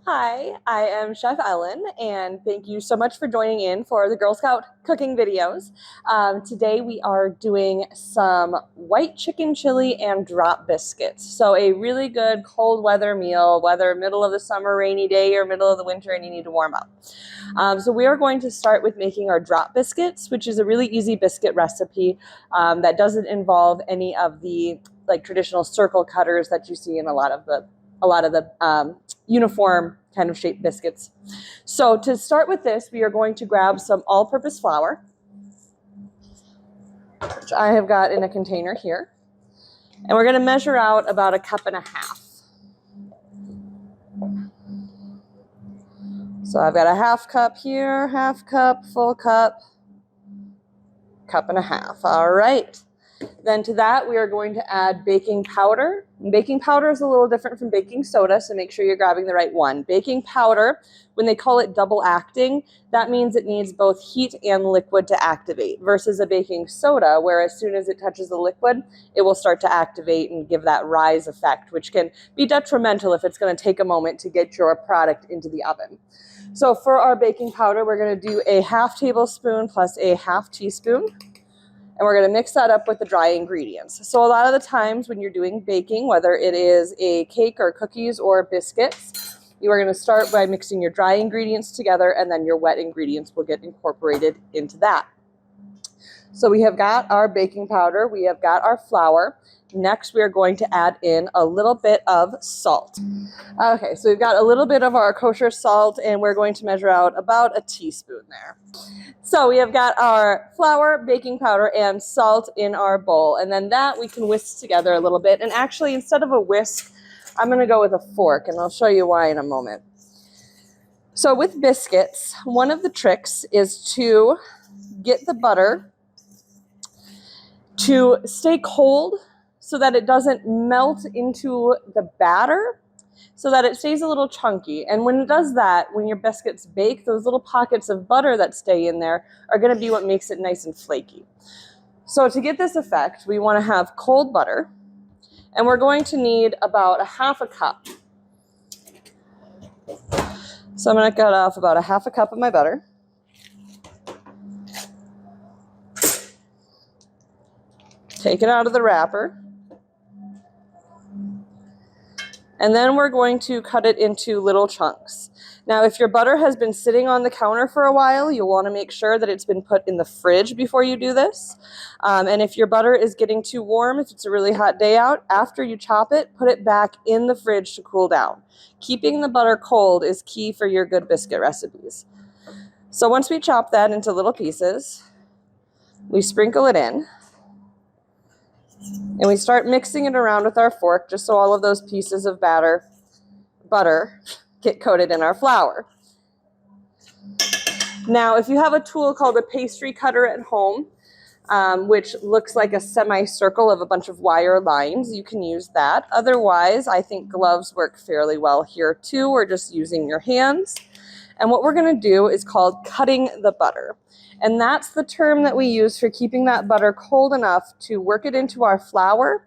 Hi, I am Chef Ellen, and thank you so much for joining in for the Girl Scout cooking videos. Today we are doing some white chicken chili and drop biscuits. So a really good cold weather meal, whether middle of the summer rainy day or middle of the winter and you need to warm up. So we are going to start with making our drop biscuits, which is a really easy biscuit recipe that doesn't involve any of the traditional circle cutters that you see in a lot of the uniform kind of shaped biscuits. So to start with this, we are going to grab some all-purpose flour, which I have got in a container here. And we're going to measure out about 1.5 cups. So I've got a 1/2 cup here, 1/2 cup, full cup, 1.5 cups. All right. Then to that, we are going to add baking powder. And baking powder is a little different from baking soda, so make sure you're grabbing the right one. Baking powder, when they call it double acting, that means it needs both heat and liquid to activate, versus a baking soda, where as soon as it touches the liquid, it will start to activate and give that rise effect, which can be detrimental if it's going to take a moment to get your product into the oven. So for our baking powder, we're going to do a 1/2 tablespoon plus a 1/2 teaspoon. And we're going to mix that up with the dry ingredients. So a lot of the times when you're doing baking, whether it is a cake or cookies or biscuits, you are going to start by mixing your dry ingredients together, and then your wet ingredients will get incorporated into that. So we have got our baking powder, we have got our flour. Next, we are going to add in a little bit of salt. Okay, so we've got a little bit of our kosher salt, and we're going to measure out about a teaspoon there. So we have got our flour, baking powder, and salt in our bowl. And then that we can whisk together a little bit. And actually, instead of a whisk, I'm going to go with a fork, and I'll show you why in a moment. So with biscuits, one of the tricks is to get the butter to stay cold so that it doesn't melt into the batter, so that it stays a little chunky. And when it does that, when your biscuits bake, those little pockets of butter that stay in there are going to be what makes it nice and flaky. So to get this effect, we want to have cold butter, and we're going to need about 1/2 cup. So I'm going to cut off about 1/2 cup of my butter. Take it out of the wrapper. And then we're going to cut it into little chunks. Now, if your butter has been sitting on the counter for a while, you'll want to make sure that it's been put in the fridge before you do this. And if your butter is getting too warm, if it's a really hot day out, after you chop it, put it back in the fridge to cool down. Keeping the butter cold is key for your good biscuit recipes. So once we chop that into little pieces, we sprinkle it in. And we start mixing it around with our fork just so all of those pieces of butter get coated in our flour. Now, if you have a tool called a pastry cutter at home, which looks like a semicircle of a bunch of wire lines, you can use that. Otherwise, I think gloves work fairly well here too, or just using your hands. And what we're going to do is called cutting the butter. And that's the term that we use for keeping that butter cold enough to work it into our flour,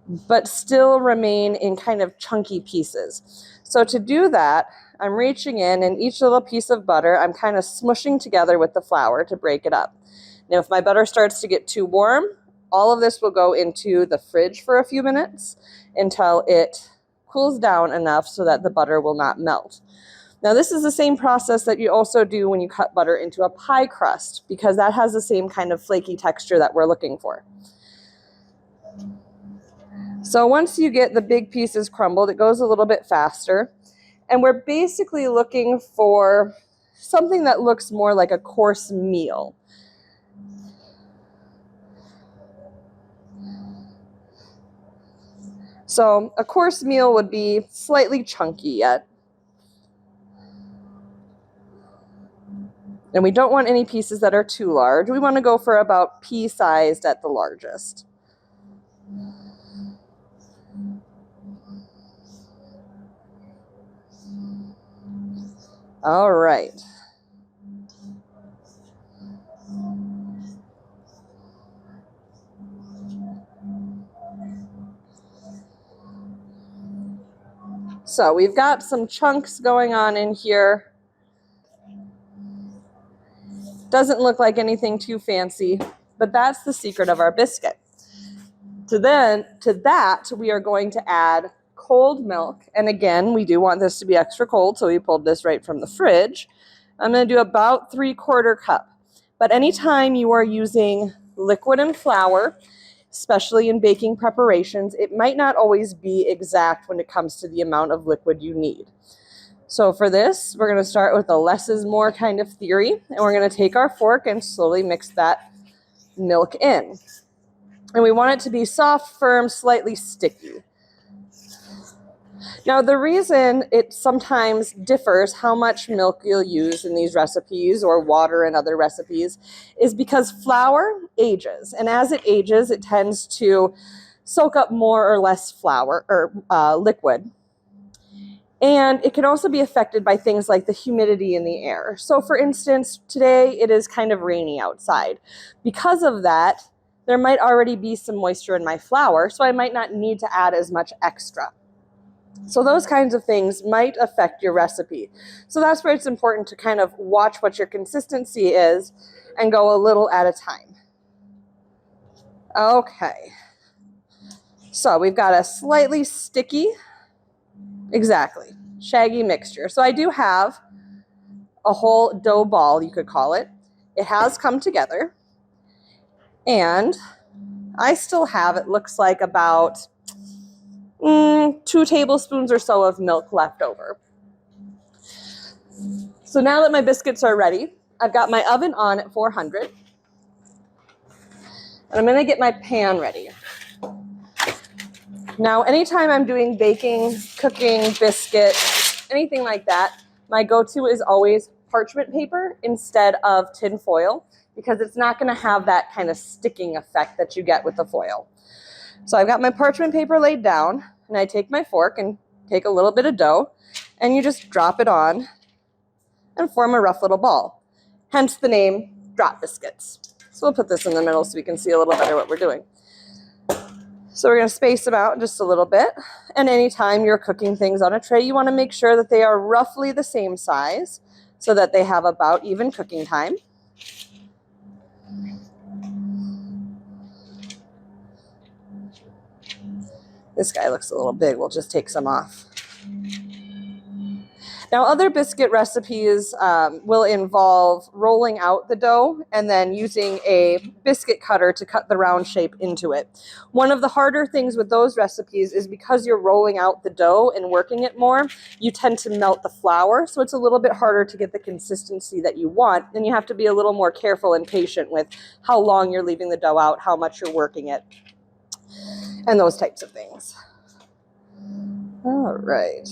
but still remain in kind of chunky pieces. So to do that, I'm reaching in, and each little piece of butter, I'm kind of smushing together with the flour to break it up. Now, if my butter starts to get too warm, all of this will go into the fridge for a few minutes until it cools down enough so that the butter will not melt. Now, this is the same process that you also do when you cut butter into a pie crust, because that has the same kind of flaky texture that we're looking for. So once you get the big pieces crumbled, it goes a little bit faster. And we're basically looking for something that looks more like a course meal. So a course meal would be slightly chunky yet. And we don't want any pieces that are too large. We want to go for about pea-sized at the largest. All right. So we've got some chunks going on in here. Doesn't look like anything too fancy, but that's the secret of our biscuit. To that, we are going to add cold milk. And again, we do want this to be extra cold, so we pulled this right from the fridge. I'm going to do about 3/4 cup. But anytime you are using liquid and flour, especially in baking preparations, it might not always be exact when it comes to the amount of liquid you need. So for this, we're going to start with a less is more kind of theory, and we're going to take our fork and slowly mix that milk in. And we want it to be soft, firm, slightly sticky. Now, the reason it sometimes differs how much milk you'll use in these recipes or water in other recipes is because flour ages. And as it ages, it tends to soak up more or less flour or liquid. And it can also be affected by things like the humidity in the air. So for instance, today it is kind of rainy outside. Because of that, there might already be some moisture in my flour, so I might not need to add as much extra. So those kinds of things might affect your recipe. So that's where it's important to kind of watch what your consistency is and go a little at a time. Okay. So we've got a slightly sticky, exactly, shaggy mixture. So I do have a whole dough ball, you could call it. It has come together. And I still have, it looks like about 2 tablespoons or so of milk left over. So now that my biscuits are ready, I've got my oven on at 400. And I'm going to get my pan ready. Now, anytime I'm doing baking, cooking, biscuits, anything like that, my go-to is always parchment paper instead of tin foil, because it's not going to have that kind of sticking effect that you get with the foil. So I've got my parchment paper laid down, and I take my fork and take a little bit of dough, and you just drop it on and form a rough little ball. Hence the name drop biscuits. So we'll put this in the middle so we can see a little better what we're doing. So we're going to space them out just a little bit. And anytime you're cooking things on a tray, you want to make sure that they are roughly the same size so that they have about even cooking time. This guy looks a little big. We'll just take some off. Now, other biscuit recipes will involve rolling out the dough and then using a biscuit cutter to cut the round shape into it. One of the harder things with those recipes is because you're rolling out the dough and working it more, you tend to melt the flour, so it's a little bit harder to get the consistency that you want, and you have to be a little more careful and patient with how long you're leaving the dough out, how much you're working it, and those types of things. All right.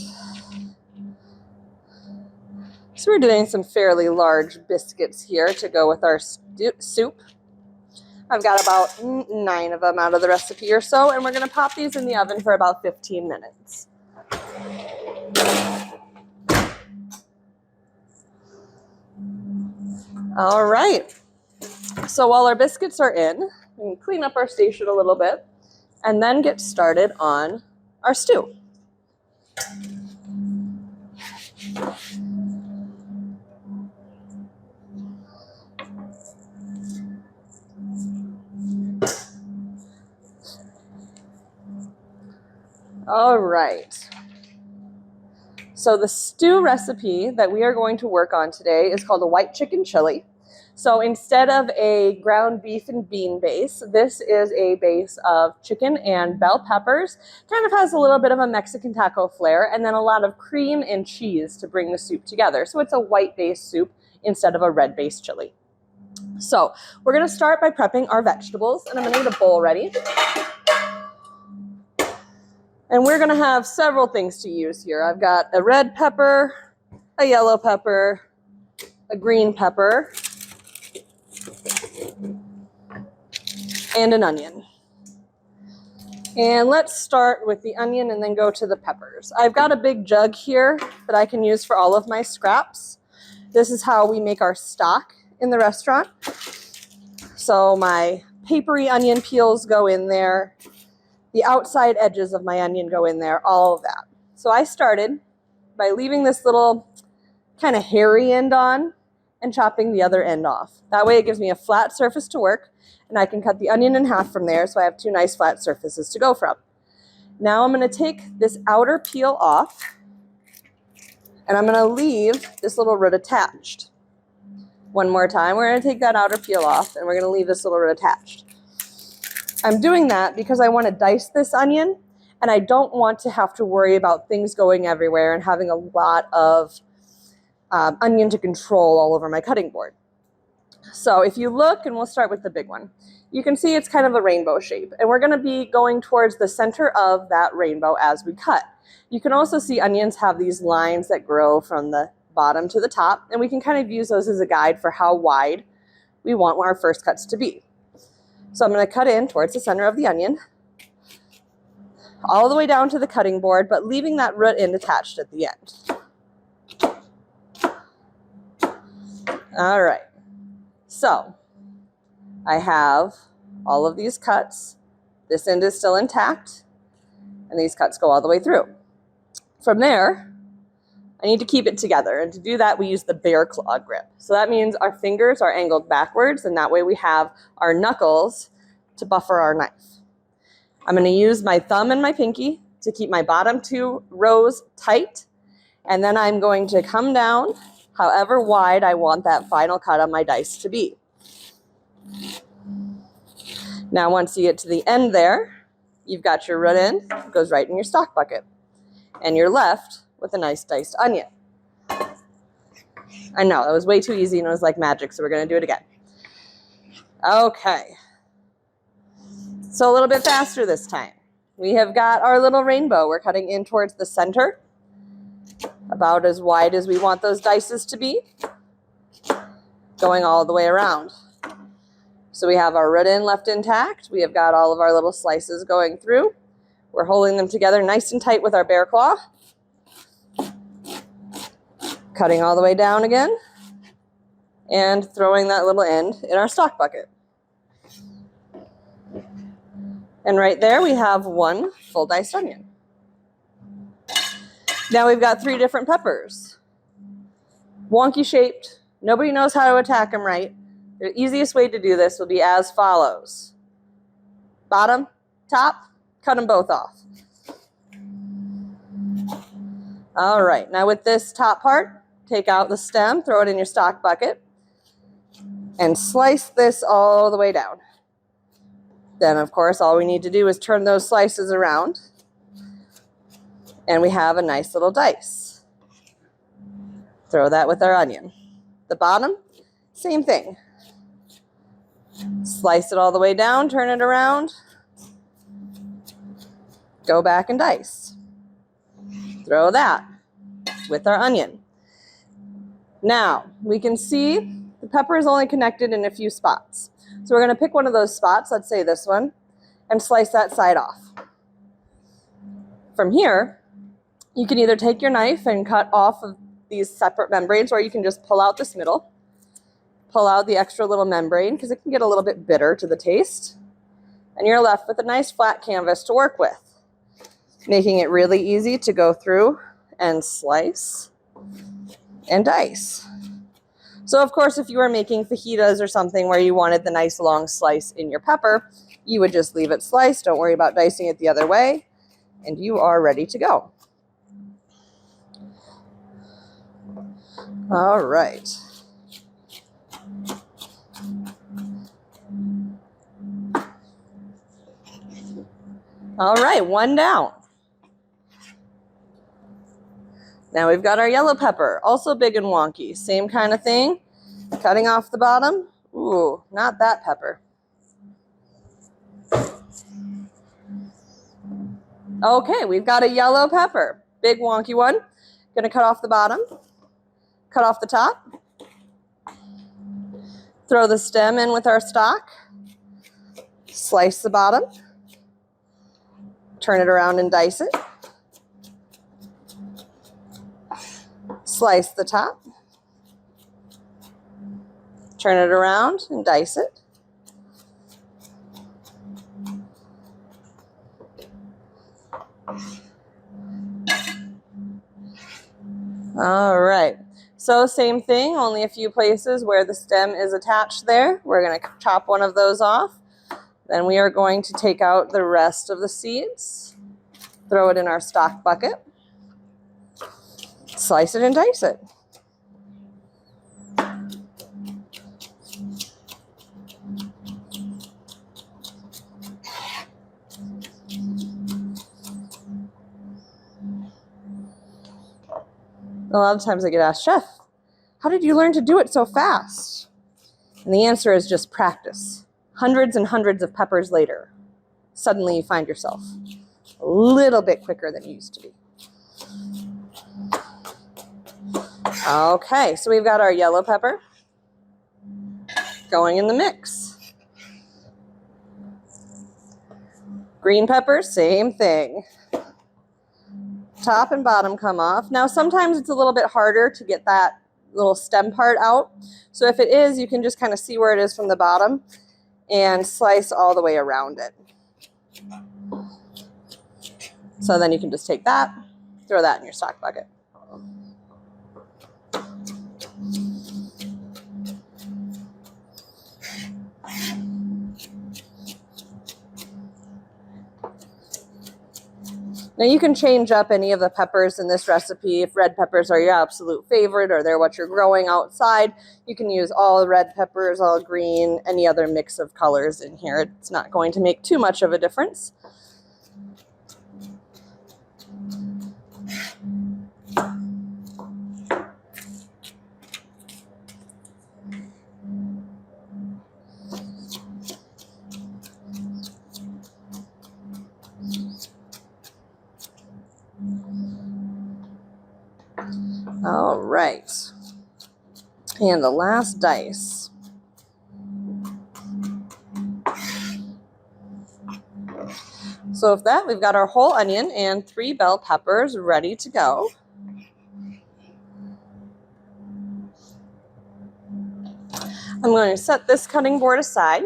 So we're doing some fairly large biscuits here to go with our soup. I've got about 9 of them out of the recipe or so, and we're going to pop these in the oven for about 15 minutes. All right. So while our biscuits are in, we can clean up our station a little bit and then get started on our stew. All right. So the stew recipe that we are going to work on today is called a white chicken chili. So instead of a ground beef and bean base, this is a base of chicken and bell peppers. Kind of has a little bit of a Mexican taco flair, and then a lot of cream and cheese to bring the soup together. So it's a white-based soup instead of a red-based chili. So we're going to start by prepping our vegetables, and I'm going to get a bowl ready. And we're going to have several things to use here. I've got a red pepper, a yellow pepper, a green pepper, and an onion. And let's start with the onion and then go to the peppers. I've got a big jug here that I can use for all of my scraps. This is how we make our stock in the restaurant. So my papery onion peels go in there. The outside edges of my onion go in there, all of that. So I started by leaving this little kind of hairy end on and chopping the other end off. That way it gives me a flat surface to work, and I can cut the onion in half from there, so I have two nice flat surfaces to go from. Now I'm going to take this outer peel off, and I'm going to leave this little root attached. One more time, we're going to take that outer peel off, and we're going to leave this little root attached. I'm doing that because I want to dice this onion, and I don't want to have to worry about things going everywhere and having a lot of onion to control all over my cutting board. So if you look, and we'll start with the big one, you can see it's kind of a rainbow shape, and we're going to be going towards the center of that rainbow as we cut. You can also see onions have these lines that grow from the bottom to the top, and we can kind of use those as a guide for how wide we want our first cuts to be. So I'm going to cut in towards the center of the onion, all the way down to the cutting board, but leaving that root end attached at the end. All right, so I have all of these cuts. This end is still intact, and these cuts go all the way through. From there, I need to keep it together, and to do that, we use the bear claw grip. So that means our fingers are angled backwards, and that way we have our knuckles to buffer our knife. I'm going to use my thumb and my pinky to keep my bottom two rows tight, and then I'm going to come down however wide I want that final cut on my dice to be. Now once you get to the end there, you've got your root end, it goes right in your stock bucket, and you're left with a nice diced onion. I know, that was way too easy and it was like magic, so we're going to do it again. Okay, so a little bit faster this time. We have got our little rainbow. We're cutting in towards the center, about as wide as we want those dices to be, going all the way around. So we have our root end left intact. We have got all of our little slices going through. We're holding them together nice and tight with our bear claw. Cutting all the way down again and throwing that little end in our stock bucket. And right there we have one full diced onion. Now we've got 3 different peppers. Wonky shaped. Nobody knows how to attack them right. The easiest way to do this will be as follows. Bottom, top, cut them both off. All right, now with this top part, take out the stem, throw it in your stock bucket, and slice this all the way down. Then, of course, all we need to do is turn those slices around, and we have a nice little dice. Throw that with our onion. The bottom, same thing. Slice it all the way down, turn it around, go back and dice. Throw that with our onion. Now, we can see the pepper is only connected in a few spots. So we're going to pick one of those spots, let's say this one, and slice that side off. From here, you can either take your knife and cut off of these separate membranes, or you can just pull out this middle, pull out the extra little membrane, because it can get a little bit bitter to the taste, and you're left with a nice flat canvas to work with, making it really easy to go through and slice and dice. So of course, if you were making fajitas or something where you wanted the nice long slice in your pepper, you would just leave it sliced. Don't worry about dicing it the other way, and you are ready to go. All right. All right, one down. Now we've got our yellow pepper, also big and wonky. Same kind of thing, cutting off the bottom. Ooh, not that pepper. Okay, we've got a yellow pepper, big wonky one. Gonna cut off the bottom, cut off the top, throw the stem in with our stock, slice the bottom, turn it around and dice it. Slice the top, turn it around and dice it. All right, so same thing, only a few places where the stem is attached there. We're going to chop one of those off. Then we are going to take out the rest of the seeds, throw it in our stock bucket, slice it and dice it. A lot of times I get asked, Chef, how did you learn to do it so fast? And the answer is just practice. Hundreds and hundreds of peppers later, suddenly you find yourself a little bit quicker than you used to be. Okay, so we've got our yellow pepper going in the mix. Green pepper, same thing. Top and bottom come off. Now sometimes it's a little bit harder to get that little stem part out. So if it is, you can just kind of see where it is from the bottom and slice all the way around it. So then you can just take that, throw that in your stock bucket. Now you can change up any of the peppers in this recipe. If red peppers are your absolute favorite or they're what you're growing outside, you can use all red peppers, all green, any other mix of colors in here. It's not going to make too much of a difference. All right, and the last dice. So with that, we've got our whole onion and 3 bell peppers ready to go. I'm going to set this cutting board aside.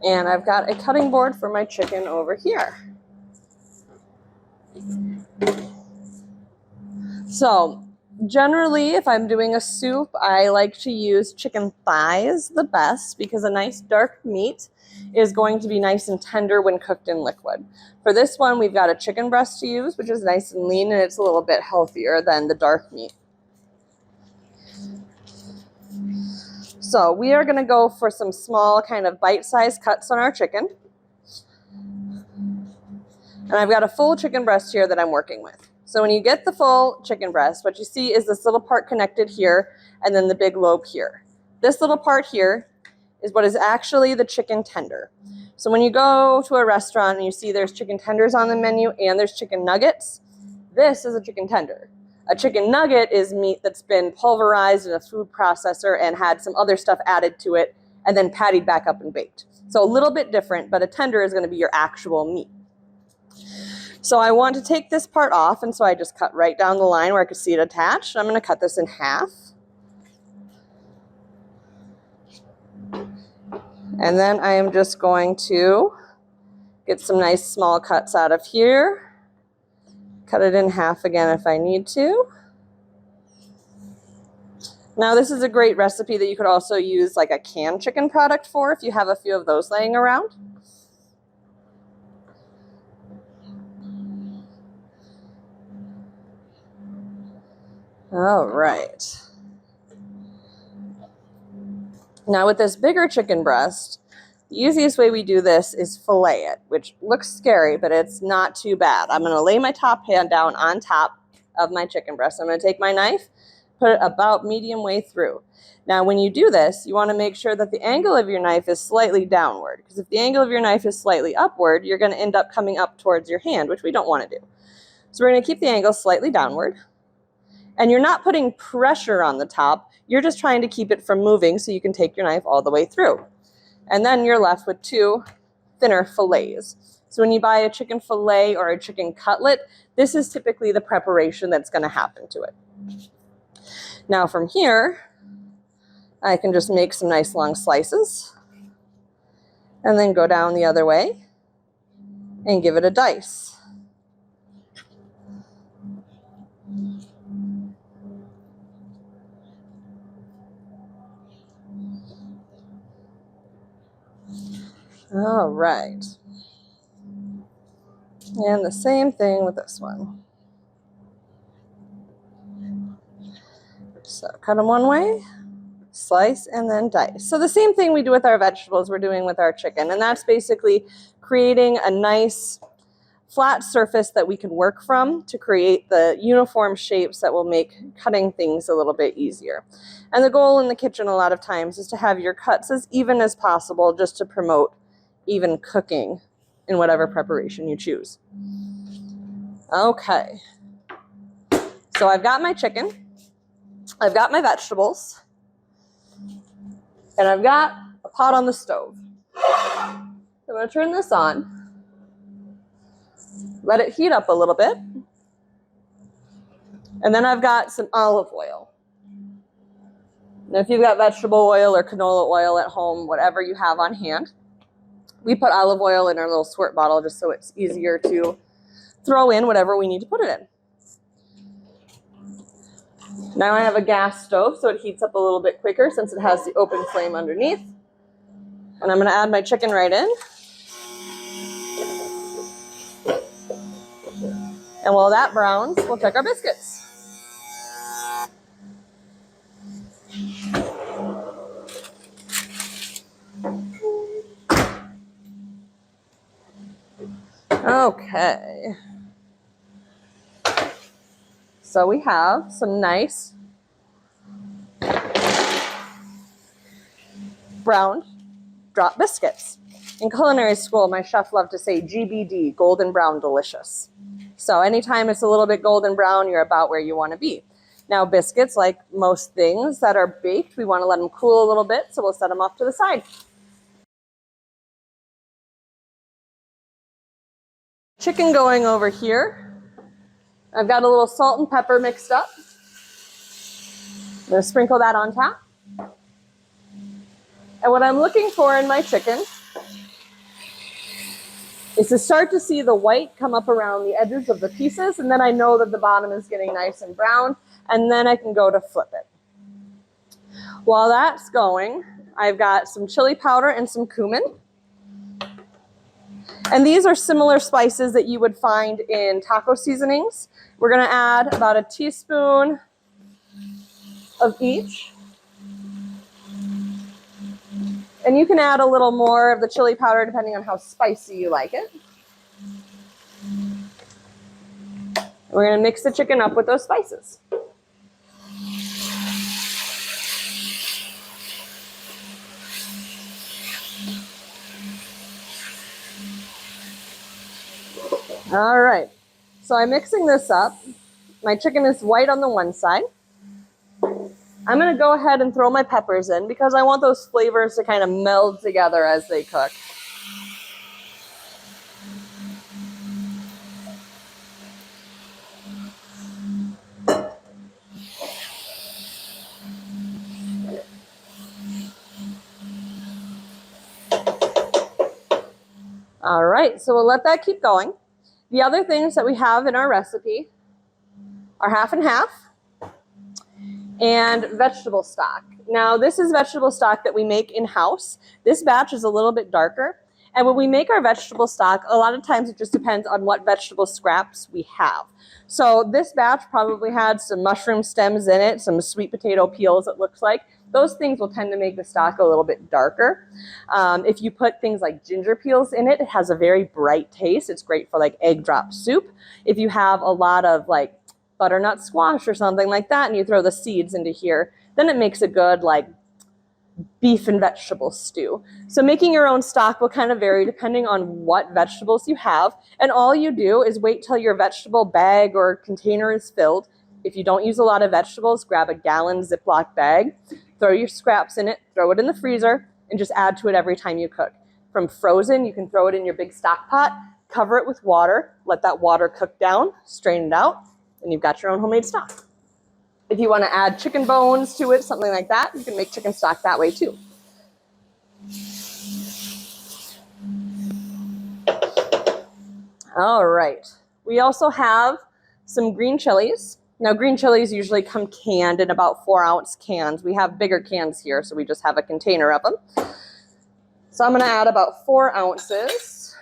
And I've got a cutting board for my chicken over here. So generally, if I'm doing a soup, I like to use chicken thighs the best because a nice dark meat is going to be nice and tender when cooked in liquid. For this one, we've got a chicken breast to use, which is nice and lean, and it's a little bit healthier than the dark meat. So we are going to go for some small kind of bite-sized cuts on our chicken. And I've got a full chicken breast here that I'm working with. So when you get the full chicken breast, what you see is this little part connected here and then the big lobe here. This little part here is what is actually the chicken tender. So when you go to a restaurant and you see there's chicken tenders on the menu and there's chicken nuggets, this is a chicken tender. A chicken nugget is meat that's been pulverized in a food processor and had some other stuff added to it and then pattied back up and baked. So a little bit different, but a tender is going to be your actual meat. So I want to take this part off, and so I just cut right down the line where I could see it attached. I'm going to cut this in half. And then I am just going to get some nice small cuts out of here. Cut it in half again if I need to. Now this is a great recipe that you could also use like a canned chicken product for if you have a few of those laying around. All right. Now with this bigger chicken breast, the easiest way we do this is fillet it, which looks scary, but it's not too bad. I'm going to lay my top pan down on top of my chicken breast. I'm going to take my knife, put it about medium way through. Now when you do this, you want to make sure that the angle of your knife is slightly downward, because if the angle of your knife is slightly upward, you're going to end up coming up towards your hand, which we don't want to do. So we're going to keep the angle slightly downward. And you're not putting pressure on the top. You're just trying to keep it from moving so you can take your knife all the way through. And then you're left with 2 thinner fillets. So when you buy a chicken fillet or a chicken cutlet, this is typically the preparation that's going to happen to it. Now from here, I can just make some nice long slices and then go down the other way. and give it a dice. All right. And the same thing with this one. So cut them one way, slice, and then dice. So the same thing we do with our vegetables, we're doing with our chicken. And that's basically creating a nice flat surface that we can work from to create the uniform shapes that will make cutting things a little bit easier. And the goal in the kitchen a lot of times is to have your cuts as even as possible, just to promote even cooking in whatever preparation you choose. Okay, so I've got my chicken, I've got my vegetables, and I've got a pot on the stove. I'm going to turn this on, let it heat up a little bit, and then I've got some olive oil. Now, if you've got vegetable oil or canola oil at home, whatever you have on hand, we put olive oil in our little squirt bottle just so it's easier to throw in whatever we need to put it in. Now I have a gas stove, so it heats up a little bit quicker since it has the open flame underneath. And I'm going to add my chicken right in. And while that browns, we'll check our biscuits. Okay. So we have some nice browned drop biscuits. In culinary school, my chef loved to say GBD, golden brown delicious. So anytime it's a little bit golden brown, you're about where you want to be. Now biscuits, like most things that are baked, we want to let them cool a little bit, so we'll set them off to the side. Chicken going over here. I've got a little salt and pepper mixed up. I'm going to sprinkle that on top. And what I'm looking for in my chicken is to start to see the white come up around the edges of the pieces, and then I know that the bottom is getting nice and brown, and then I can go to flip it. While that's going, I've got some chili powder and some cumin. And these are similar spices that you would find in taco seasonings. We're going to add about a teaspoon of each. And you can add a little more of the chili powder depending on how spicy you like it. We're going to mix the chicken up with those spices. All right, so I'm mixing this up. My chicken is white on the one side. I'm going to go ahead and throw my peppers in because I want those flavors to kind of meld together as they cook. All right, so we'll let that keep going. The other things that we have in our recipe are half and half and vegetable stock. Now, this is vegetable stock that we make in-house. This batch is a little bit darker. And when we make our vegetable stock, a lot of times it just depends on what vegetable scraps we have. So this batch probably had some mushroom stems in it, some sweet potato peels, it looks like. Those things will tend to make the stock a little bit darker. If you put things like ginger peels in it, it has a very bright taste. It's great for like egg drop soup. If you have a lot of like butternut squash or something like that and you throw the seeds into here, then it makes a good like beef and vegetable stew. So making your own stock will kind of vary depending on what vegetables you have. And all you do is wait till your vegetable bag or container is filled. If you don't use a lot of vegetables, grab a gallon Ziploc bag, throw your scraps in it, throw it in the freezer, and just add to it every time you cook. From frozen, you can throw it in your big stock pot, cover it with water, let that water cook down, strain it out, and you've got your own homemade stock. If you want to add chicken bones to it, something like that, you can make chicken stock that way too. All right. We also have some green chilies. Now, green chilies usually come canned in about 4-ounce cans. We have bigger cans here, so we just have a container of them. So I'm going to add about 4 ounces.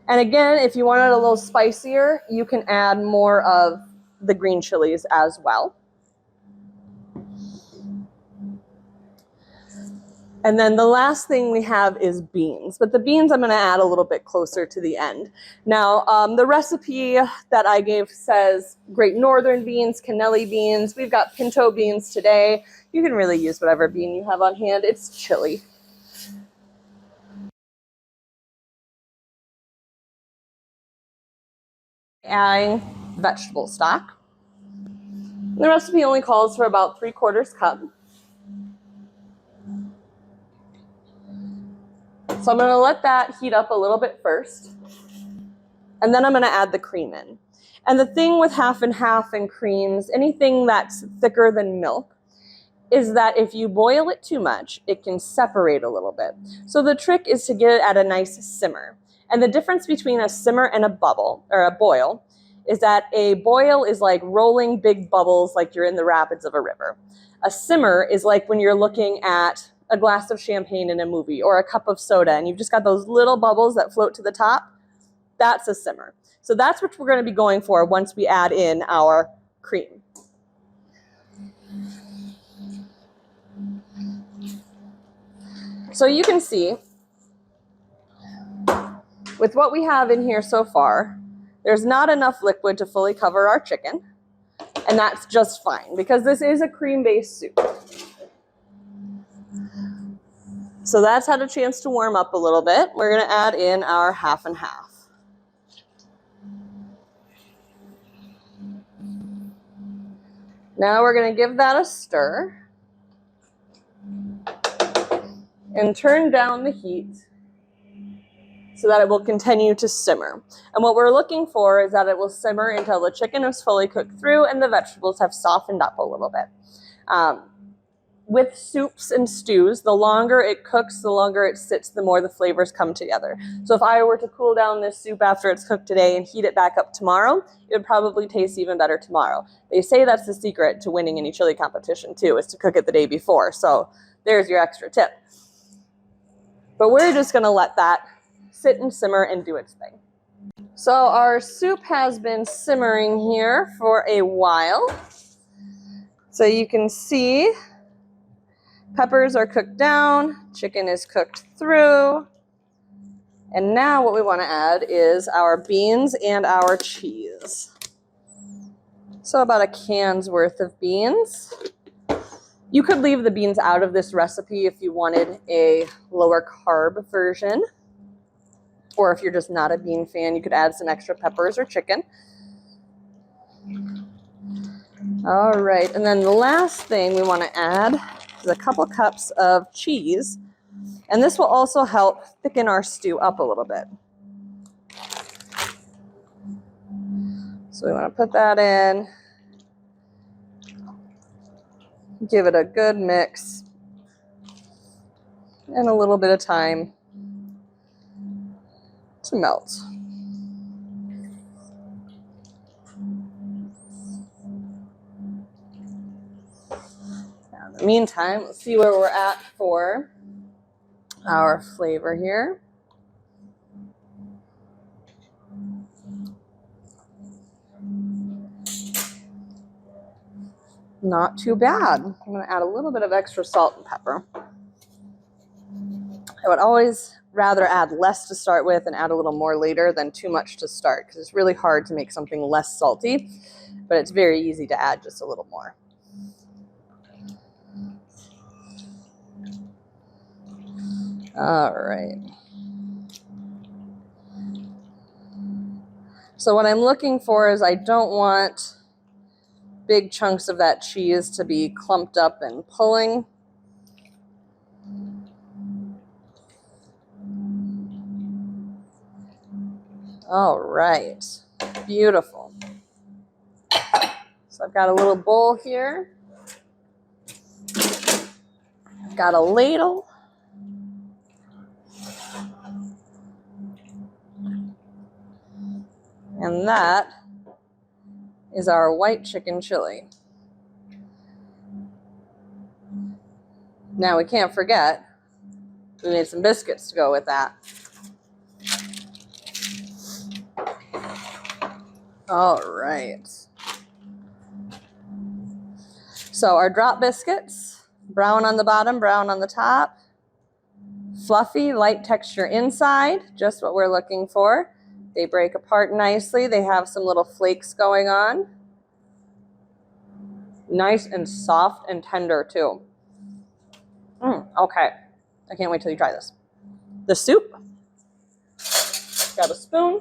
And again, if you want it a little spicier, you can add more of the green chilies as well. And then the last thing we have is beans, but the beans I'm going to add a little bit closer to the end. Now, the recipe that I gave says Great Northern beans, cannelli beans. We've got pinto beans today. You can really use whatever bean you have on hand. It's chili. Adding vegetable stock. The recipe only calls for about 3/4 cup. So I'm going to let that heat up a little bit first. And then I'm going to add the cream in. And the thing with half and half and creams, anything that's thicker than milk, is that if you boil it too much, it can separate a little bit. So the trick is to get it at a nice simmer. And the difference between a simmer and a bubble, or a boil, is that a boil is like rolling big bubbles like you're in the rapids of a river. A simmer is like when you're looking at a glass of champagne in a movie or a cup of soda and you've just got those little bubbles that float to the top. That's a simmer. So that's what we're going to be going for once we add in our cream. So you can see, with what we have in here so far, there's not enough liquid to fully cover our chicken, and that's just fine because this is a cream-based soup. So that's had a chance to warm up a little bit. We're going to add in our half and half. Now we're going to give that a stir and turn down the heat so that it will continue to simmer. And what we're looking for is that it will simmer until the chicken is fully cooked through and the vegetables have softened up a little bit. With soups and stews, the longer it cooks, the longer it sits, the more the flavors come together. So if I were to cool down this soup after it's cooked today and heat it back up tomorrow, it would probably taste even better tomorrow. They say that's the secret to winning any chili competition too, is to cook it the day before. So there's your extra tip. But we're just gonna let that sit and simmer and do its thing. So our soup has been simmering here for a while. So you can see peppers are cooked down, chicken is cooked through, and now what we want to add is our beans and our cheese. So about a can's worth of beans. You could leave the beans out of this recipe if you wanted a lower carb version, or if you're just not a bean fan, you could add some extra peppers or chicken. All right, and then the last thing we want to add is a couple cups of cheese, and this will also help thicken our stew up a little bit. So we want to put that in, give it a good mix, and a little bit of time to melt. Now, in the meantime, let's see where we're at for our flavor here. Not too bad. I'm going to add a little bit of extra salt and pepper. I would always rather add less to start with and add a little more later than too much to start, because it's really hard to make something less salty, but it's very easy to add just a little more. All right. So what I'm looking for is I don't want big chunks of that cheese to be clumped up and pulling. All right, beautiful. So I've got a little bowl here. I've got a ladle. And that is our white chicken chili. Now we can't forget, we made some biscuits to go with that. All right. So our drop biscuits, brown on the bottom, brown on the top. Fluffy, light texture inside, just what we're looking for. They break apart nicely. They have some little flakes going on. Nice and soft and tender too. Okay, I can't wait till you try this. The soup, grab a spoon.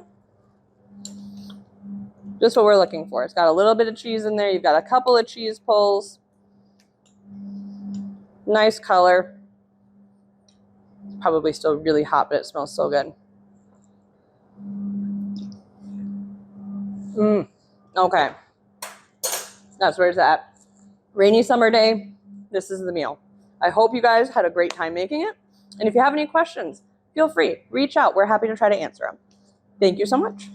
Just what we're looking for. It's got a little bit of cheese in there. You've got a couple of cheese pulls. Nice color. Probably still really hot, but it smells so good. Okay. That's where it's at. Rainy summer day. This is the meal. I hope you guys had a great time making it. And if you have any questions, feel free. Reach out. We're happy to try to answer them. Thank you so much.